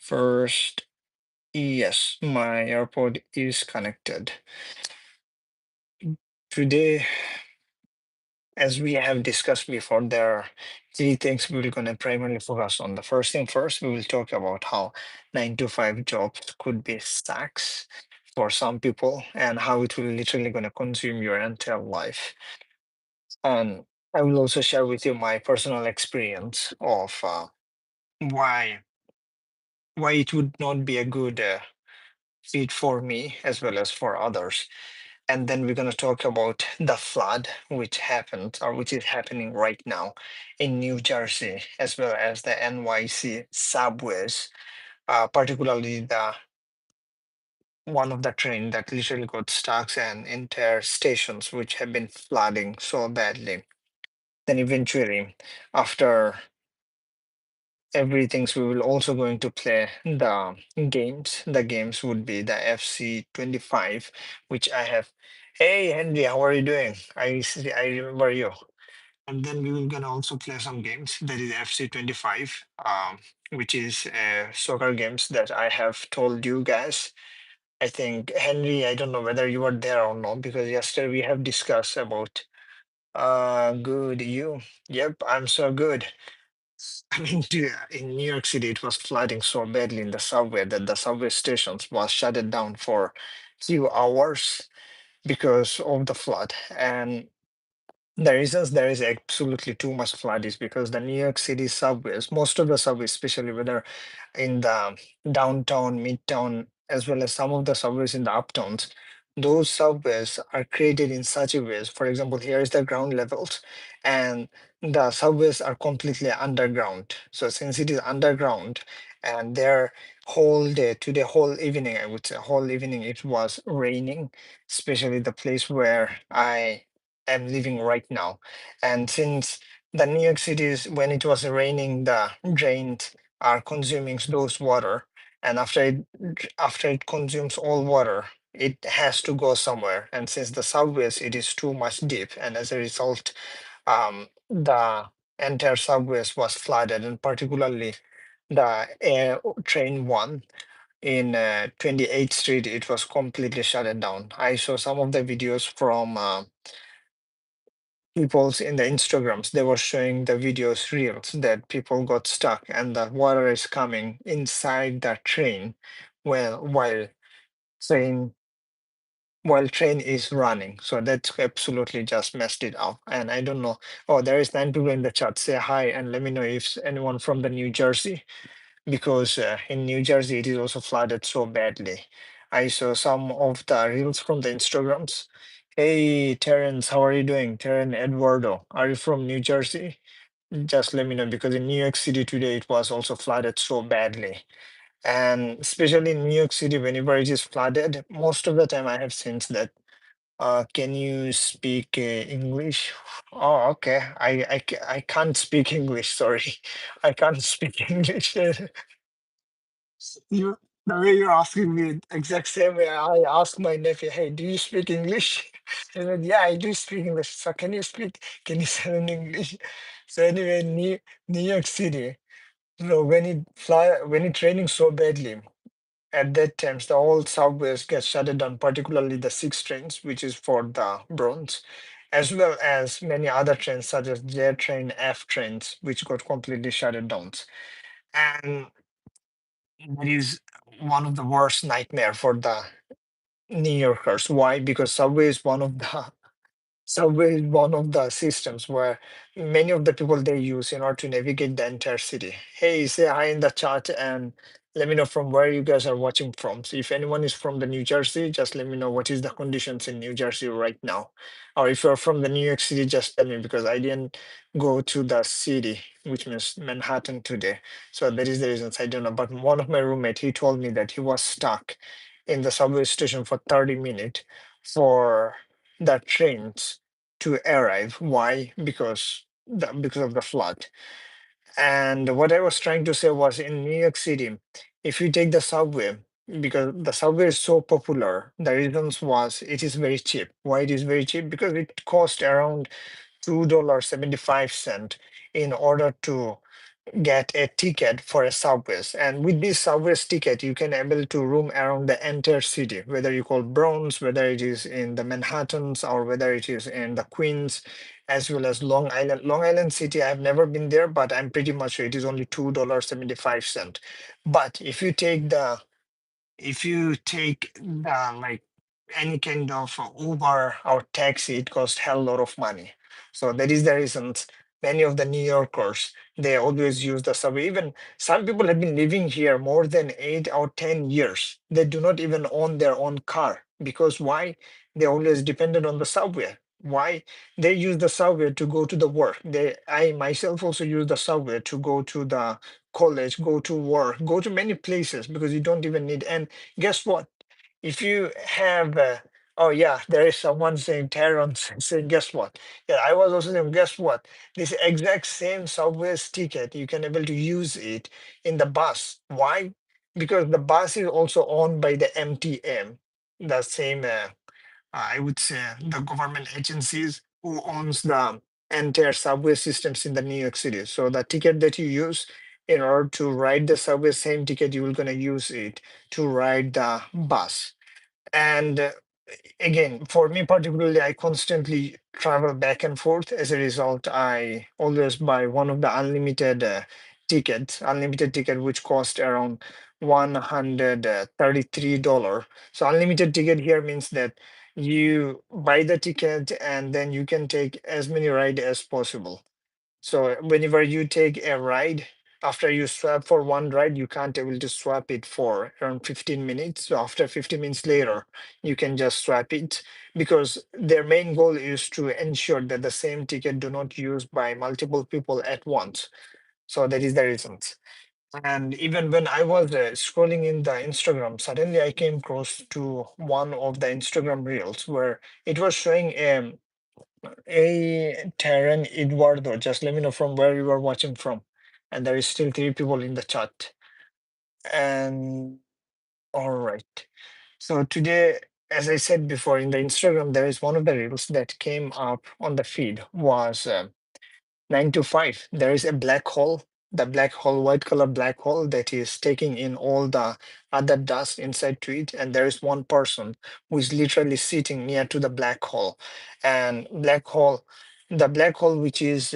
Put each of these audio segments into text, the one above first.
First, yes, my AirPod is connected. Today, as we have discussed before, there are three things we're going to primarily focus on. The first thing first, we will talk about how 9 to 5 jobs could be stacks for some people and how it will literally going to consume your entire life. And I will also share with you my personal experience of why why it would not be a good fit for me as well as for others. And then we're going to talk about the flood which happened or which is happening right now in New Jersey, as well as the NYC subways, particularly the one of the train that literally got stuck and entire stations which have been flooding so badly. Then eventually, after everything, we will also going to play the games. The games would be the FC25, which I have. Hey Henry, how are you doing? I remember you. And then we will gonna also play some games. That is FC25, which is soccer games that I have told you guys. I think Henry, I don't know whether you were there or not because yesterday we have discussed about. Good. You? Yep, I'm so good. I mean, in New York City, it was flooding so badly in the subway that the subway stations was shut down for few hours because of the flood. And the reasons there is absolutely too much flood is because the New York City subways, most of the subways, especially whether in the downtown, midtown, as well as some of the subways in the uptowns, those subways are created in such a ways. For example, here is the ground levels, and the subways are completely underground. So since it is underground, and their whole day, today, whole evening, I would say, whole evening, it was raining, especially the place where I am living right now. And since the New York City is when it was raining, the drains are consuming those water, and after it consumes all water, it has to go somewhere. And since the subways, it is too much deep, and as a result, the entire subways was flooded, and particularly the train one in 28th Street, it was completely shut down. I saw some of the videos from people's in the Instagrams. They were showing the videos, reels that people got stuck and the water is coming inside the train well train while train is running. So that's absolutely just messed it up. And I don't know. Oh, there is 9 people in the chat. Say hi and let me know if anyone from the New Jersey, because in New Jersey it is also flooded so badly. I saw some of the reels from the Instagrams. Hey Terrence, how are you doing? Terrence Eduardo, are you from New Jersey? Just let me know because in New York City today it was also flooded so badly. And especially in New York City, whenever it is flooded, most of the time I have seen that. Can you speak English? Oh, okay. I can't speak English. Sorry, I can't speak English. You the way you're asking me, exact same way I asked my nephew, "Hey, do you speak English?" He said, "Yeah, I do speak English." So can you speak? Can you say in English? So anyway, New York City. So when it raining so badly, at that times the whole subways get shut down, particularly the 6 trains, which is for the Bronx, as well as many other trains such as J train, F trains, which got completely shut down. And that is one of the worst nightmare for the New Yorkers. Why? Because subway is one of the Subway is one of the systems where many of the people they use in order to navigate the entire city. Hey, say hi in the chat and let me know from where you guys are watching from. So if anyone is from the New Jersey, just let me know what is the conditions in New Jersey right now. Or if you're from the New York City, just tell me because I didn't go to the city, which means Manhattan today. So that is the reasons I don't know. But one of my roommate, he told me that he was stuck in the subway station for 30 minutes for the trains to arrive. Why? Because of the flood. And what I was trying to say was in New York City, if you take the subway, because the subway is so popular, the reasons was it is very cheap. Why it is very cheap? Because it cost around $2.75 in order to get a ticket for a subways, and with this subways ticket you can able to roam around the entire city, whether you call Bronx, whether it is in the Manhattans, or whether it is in the Queens, as well as Long Island City. I've never been there, but I'm pretty much sure it is only $2.75. But if you take the like any kind of Uber or taxi, it costs hell lot of money. So that is the reason many of the New Yorkers, they always use the subway. Even some people have been living here more than 8 or 10 years. They do not even own their own car, because why? They always depended on the subway. Why? They use the subway to go to the work. I myself also use the subway to go to the college, go to work, go to many places, because you don't even need. And guess what? If you have, oh yeah, there is someone saying, Terrence saying, guess what? Yeah, I was also saying, guess what? This exact same subway's ticket, you can able to use it in the bus. Why? Because the bus is also owned by the MTM, the same, I would say, the government agencies who owns the entire subway systems in the New York City. So the ticket that you use in order to ride the subway, same ticket you will gonna use it to ride the bus. And again, for me particularly, I constantly travel back and forth. As a result, I always buy one of the unlimited ticket, which cost around $133. So unlimited ticket here means that you buy the ticket and then you can take as many ride as possible. So whenever you take a ride, after you swap for one ride, you can't able to swap it for around 15 minutes. So after 15 minutes later, you can just swap it, because their main goal is to ensure that the same ticket do not used by multiple people at once. So that is the reasons. And even when I was scrolling in the Instagram, suddenly I came across to one of the Instagram reels where it was showing Hey, Taryn, Eduardo, just let me know from where you are watching from. And there is still three people in the chat. And all right. So today, as I said before, in the Instagram, there is one of the reels that came up on the feed was 9 to 5. There is a black hole, the black hole, white color black hole that is taking in all the other dust inside to it. And there is one person who is literally sitting near to the black hole. And the black hole, which is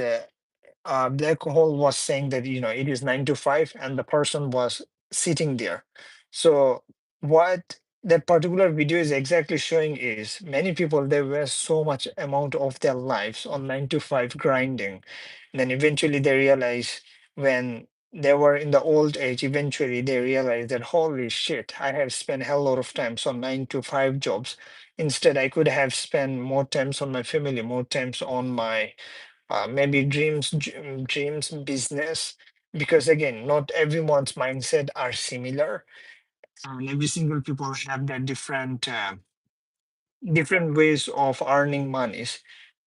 black hole was saying that it is 9 to 5, and the person was sitting there. So what that particular video is exactly showing is many people, they waste so much amount of their lives on 9 to 5 grinding. Then eventually they realize, when they were in the old age, eventually they realize that holy shit, I have spent hell lot of times on 9 to 5 jobs. Instead, I could have spent more times on my family, more times on my maybe dreams, business, because again, not everyone's mindset are similar, and every single people have their different ways of earning monies.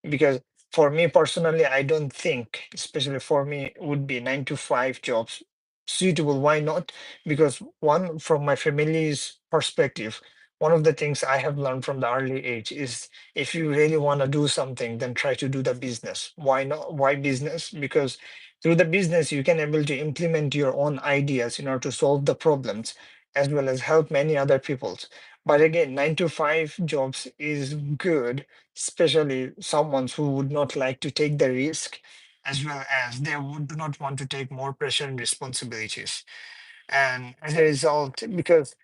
Because for me personally, I don't think, especially for me, would be 9 to 5 jobs suitable. Why not? Because one, from my family's perspective, one of the things I have learned from the early age is, if you really want to do something, then try to do the business. Why not? Why business? Because through the business you can able to implement your own ideas in order to solve the problems, as well as help many other people. But again, 9 to 5 jobs is good, especially someone who would not like to take the risk, as well as they would do not want to take more pressure and responsibilities. And as a result, because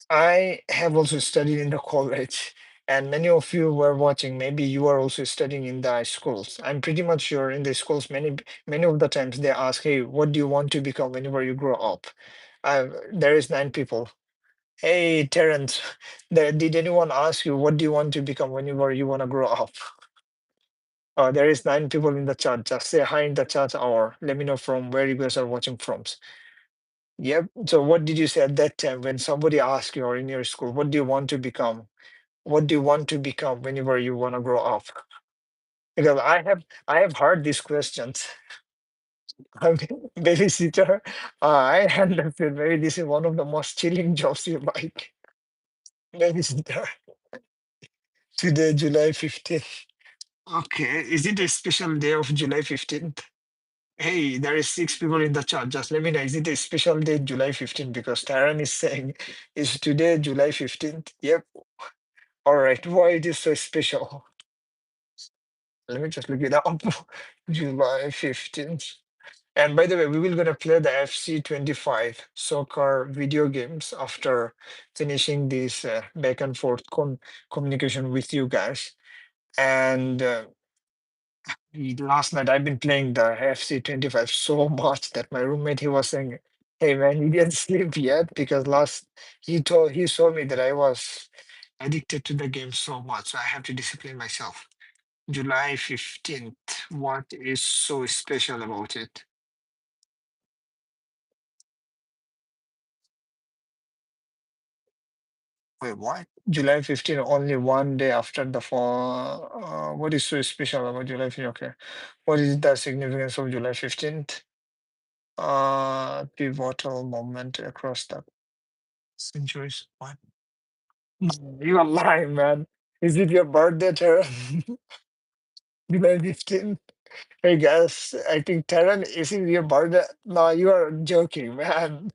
I have also studied in the college, and many of you were watching, maybe you are also studying in the schools. I'm pretty much sure in the schools, many of the times they ask, hey, what do you want to become whenever you grow up? There is 9 people. Hey, Terrence, did anyone ask you what do you want to become whenever you want to grow up? There is 9 people in the chat. Just say hi in the chat, or let me know from where you guys are watching from. Yep. So what did you say at that time when somebody asked you, or in your school, what do you want to become? What do you want to become whenever you want to grow up? Because I have heard these questions. I'm babysitter. I understood. Maybe this is one of the most chilling jobs you like. Babysitter. Today, July 15th. Okay. Is it a special day of July 15th? Hey, there is six people in the chat. Just let me know. Is it a special day, July 15th? Because Taran is saying, is today July 15th? Yep. All right. Why it is so special? Let me just look it up. July 15th. And by the way, we will gonna play the FC25 soccer video games after finishing this back and forth communication with you guys. And last night I've been playing the FC25 so much that my roommate he was saying, "Hey man, you didn't sleep yet?" Because last he saw me that I was addicted to the game so much, so I have to discipline myself. July 15th. What is so special about it? Wait, what? July 15th, only one day after the fall. What is so special about July 15th? Okay. What is the significance of July 15th? Pivotal moment across the centuries. What? No, you are lying, man. Is it your birthday, Tara? July 15th? Hey guys, I think Taran, is it your birthday? No, you are joking, man.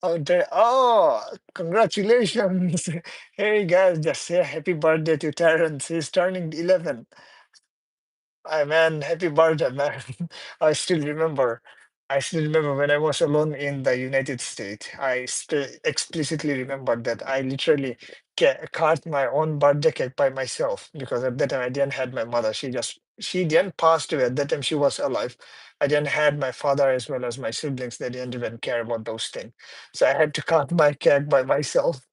Oh, congratulations. Hey guys, just say happy birthday to Terrence. He's turning 11. I man, happy birthday, man. I still remember. I still remember when I was alone in the United States. I explicitly remember that I literally cut my own birthday cake by myself because at that time I didn't had my mother. She didn't pass away. At that time she was alive. I didn't had my father as well as my siblings. They didn't even care about those things. So I had to cut my cake by myself.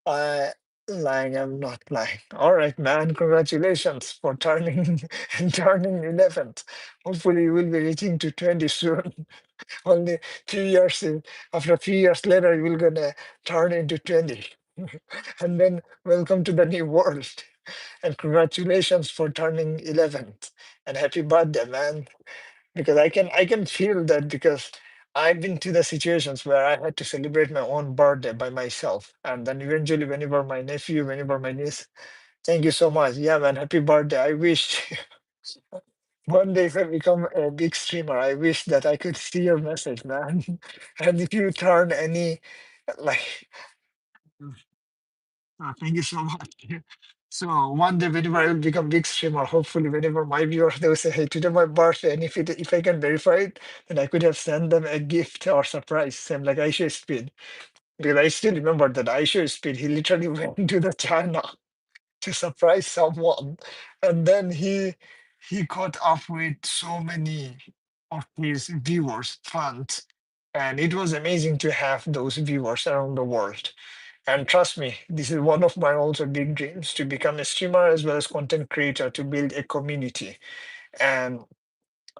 I lying, I'm not lying. All right, man. Congratulations for turning turning 11th. Hopefully you will be reaching to 20 soon. Only few years after a few years later, you will gonna turn into 20. And then welcome to the new world. And congratulations for turning 11th. And happy birthday, man, because I can feel that because I've been to the situations where I had to celebrate my own birthday by myself, and then eventually, whenever my niece, thank you so much, yeah, man, happy birthday. I wish one day if I become a big streamer, I wish that I could see your message, man. And if you turn any, like, thank you so much. So one day, whenever I will become big streamer, hopefully, whenever my viewers they will say, "Hey, today my birthday," and if I can verify it, then I could have sent them a gift or surprise, same like Aisha Speed, because I still remember that Aisha Speed. He literally went to the China to surprise someone, and then he caught up with so many of his viewers, fans, and it was amazing to have those viewers around the world. And trust me, this is one of my also big dreams to become a streamer as well as content creator to build a community. And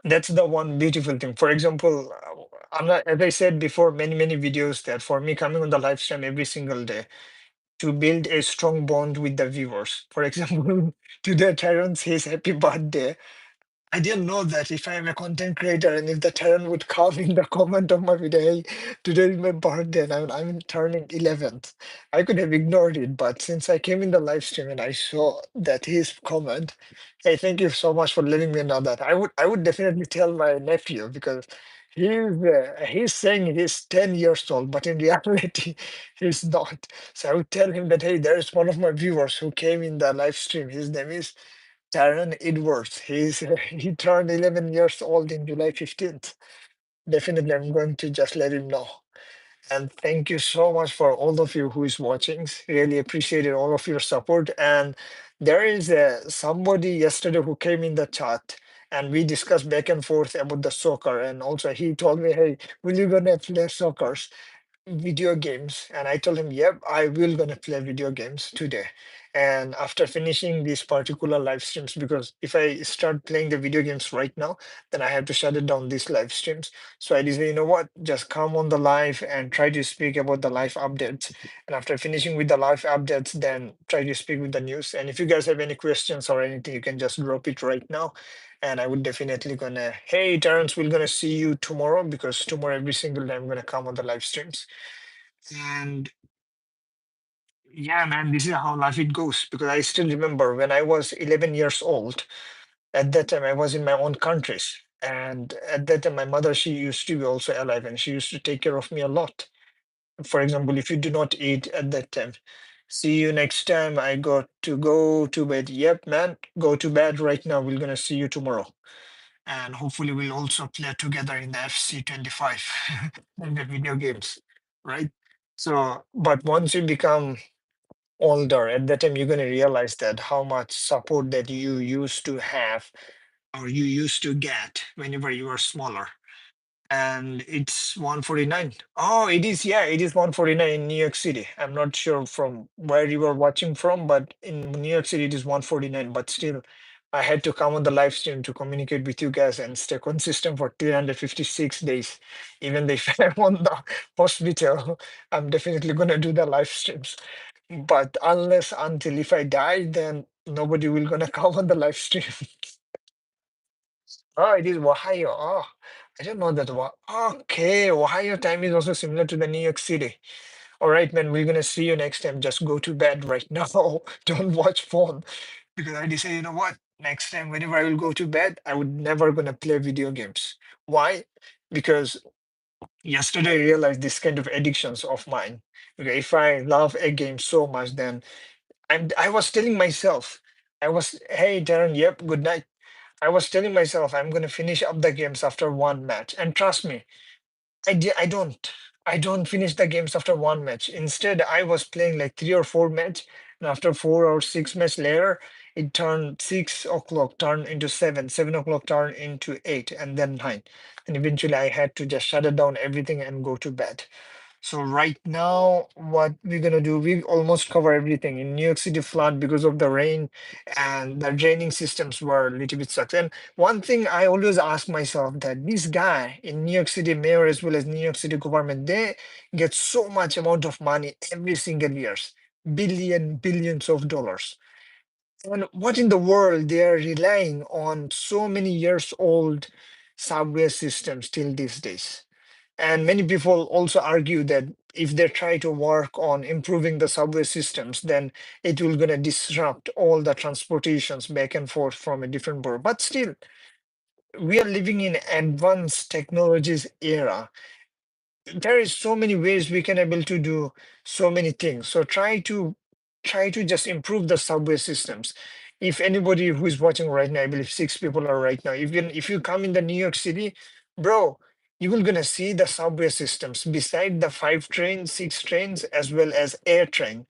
that's the one beautiful thing. For example, I'm not, as I said before, many videos that for me coming on the live stream every single day to build a strong bond with the viewers. For example, today Tyrone says happy birthday. I didn't know that if I'm a content creator and if the Terran would come in the comment of my video, "Hey, today is my birthday and I'm turning 11th." I could have ignored it, but since I came in the live stream and I saw that his comment, hey, thank you so much for letting me know that. I would definitely tell my nephew because he's saying he's 10 years old, but in reality, he's not. So I would tell him that, hey, there's one of my viewers who came in the live stream. His name is Taron Edwards. He turned 11 years old in July 15th. Definitely, I'm going to just let him know. And thank you so much for all of you who is watching. Really appreciated all of your support. And there is somebody yesterday who came in the chat and we discussed back and forth about the soccer. And also he told me, hey, will you gonna play soccer? Video games, and I told him, yep, I will gonna play video games today. And after finishing these particular live streams, because if I start playing the video games right now, then I have to shut it down these live streams. So I decided, you know what, just come on the live and try to speak about the live updates. And after finishing with the live updates, then try to speak with the news. And if you guys have any questions or anything, you can just drop it right now. And I would definitely gonna, hey Terrence, we're gonna see you tomorrow because tomorrow every single day I'm gonna come on the live streams. And yeah, man, this is how life it goes. Because I still remember when I was 11 years old, at that time I was in my own countries. And at that time, my mother, she used to be also alive and she used to take care of me a lot. For example, if you do not eat at that time, see you next time. I got to go to bed. Yep, man, go to bed right now. We're gonna see you tomorrow. And hopefully we'll also play together in the FC25 in the video games, right? So, but once you become older, at that time you're gonna realize that how much support that you used to have or you used to get whenever you were smaller. And it's 149. Oh, it is, yeah, it is 149 in New York City. I'm not sure from where you were watching from, but in New York City it is 149. But still, I had to come on the live stream to communicate with you guys and stay consistent for 356 days. Even if I'm on the hospital, I'm definitely gonna do the live streams. But unless until if I die, then nobody will gonna come on the live stream. Oh, it is Ohio. Oh, I didn't know that. Okay, Ohio time is also similar to the New York City. All right, man, we're gonna see you next time. Just go to bed right now. Don't watch phone because I decided, you know what? Next time, whenever I will go to bed, I would never gonna play video games. Why? Because yesterday I realized this kind of addictions of mine. Okay, if I love a game so much, then I was telling myself, hey Darren, yep, good night. I was telling myself I'm gonna finish up the games after one match, and trust me, I don't. I don't finish the games after one match. Instead, I was playing like three or four match, and after 4 or 6 match later, it turned 6 o'clock, turned into seven, 7 o'clock turned into eight, and then nine, and eventually I had to just shut it down everything and go to bed. So right now, what we're gonna do, we almost cover everything in New York City flood because of the rain, and the draining systems were a little bit sucks. And one thing I always ask myself that this guy in New York City mayor as well as New York City government, they get so much amount of money every single years, billions of dollars. And what in the world they are relying on so many years old subway systems till these days? And many people also argue that if they try to work on improving the subway systems, then it will gonna disrupt all the transportations back and forth from a different board. But still, we are living in advanced technologies era. There is so many ways we can able to do so many things. So try to just improve the subway systems. If anybody who is watching right now, I believe six people are right now. If you come in the New York City, bro, you will gonna see the subway systems beside the five trains, six trains, as well as air train.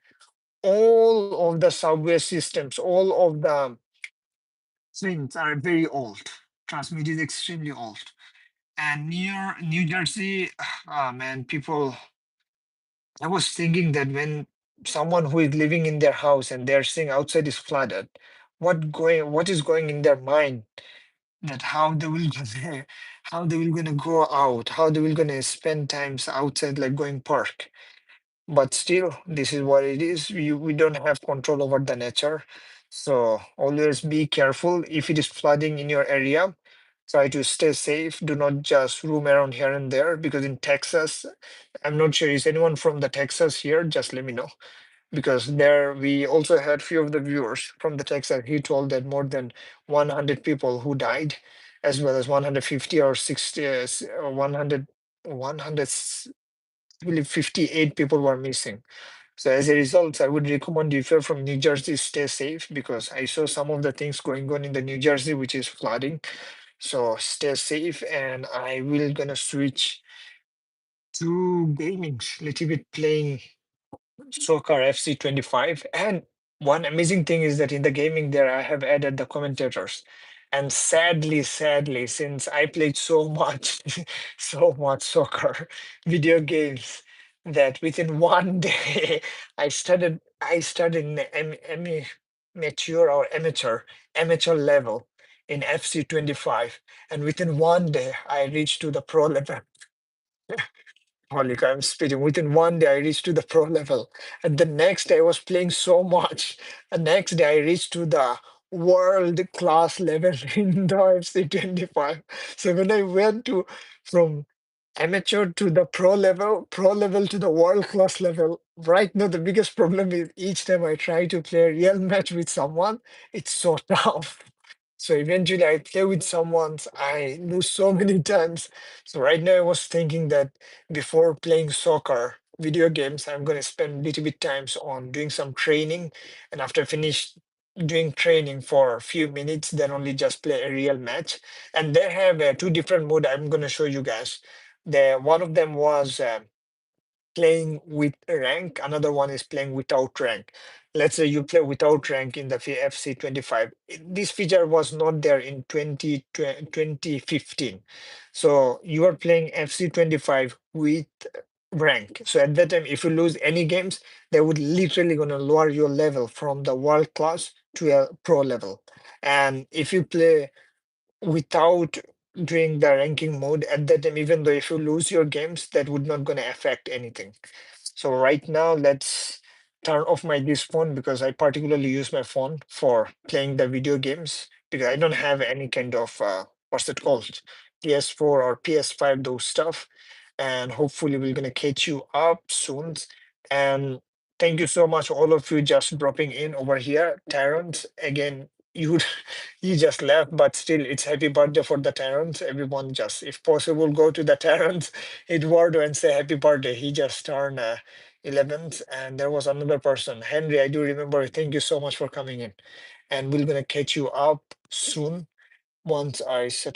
All of the subway systems, all of the things are very old. Trust me, it is extremely old. And near New Jersey, ah man, people, I was thinking that when someone who is living in their house and they're seeing outside is flooded, what is going in their mind, that how they will how they will gonna go out, how they will gonna spend times outside like going park. But still, this is what it is. We don't have control over the nature. So always be careful. If it is flooding in your area, try to stay safe. Do not just roam around here and there because in Texas, I'm not sure, is anyone from the Texas here? Just let me know. Because there we also had few of the viewers from the Texas. He told that more than 100 people who died, as well as 150 or 60, or 100, 100, I believe 58 people were missing. So as a result, I would recommend if you're from New Jersey, stay safe because I saw some of the things going on in the New Jersey, which is flooding. So stay safe, and I will gonna switch to gaming, little bit playing soccer FC25. And one amazing thing is that in the gaming there, I have added the commentators. And sadly, since I played so much, so much soccer, video games, that within one day I started in the mature or amateur level in FC25. And within one day I reached to the pro level. Holy cow, I'm speeding. Within one day, I reached to the pro level. And the next day, I was playing so much. The next day, I reached to the world class level in the FC25. So when I went to from amateur to the pro level to the world class level, right now, the biggest problem is each time I try to play a real match with someone, it's so tough. So eventually I play with someone, I lose so many times. So right now I was thinking that before playing soccer, video games, I'm going to spend little bit times on doing some training. And after finish doing training for a few minutes, then only just play a real match. And they have two different mode I'm going to show you guys. One of them was playing with rank, another one is playing without rank. Let's say you play without rank in the FC25. This feature was not there in 2015. So you are playing FC25 with rank. So at that time, if you lose any games, they would literally gonna lower your level from the world class to a pro level. And if you play without doing the ranking mode at that time, even though if you lose your games, that would not gonna affect anything. So right now, let's turn off my this phone because I particularly use my phone for playing the video games because I don't have any kind of what's it called, PS4 or PS5, those stuff. And hopefully we're gonna catch you up soon. And thank you so much, all of you, just dropping in over here. Terrence, again, you you just left, but still, it's happy birthday for the Terrence. Everyone, just if possible, go to the Terrence Eduardo and say happy birthday. He just turned 11th, and there was another person, Henry. I do remember. Thank you so much for coming in, and we're gonna catch you up soon once I set up.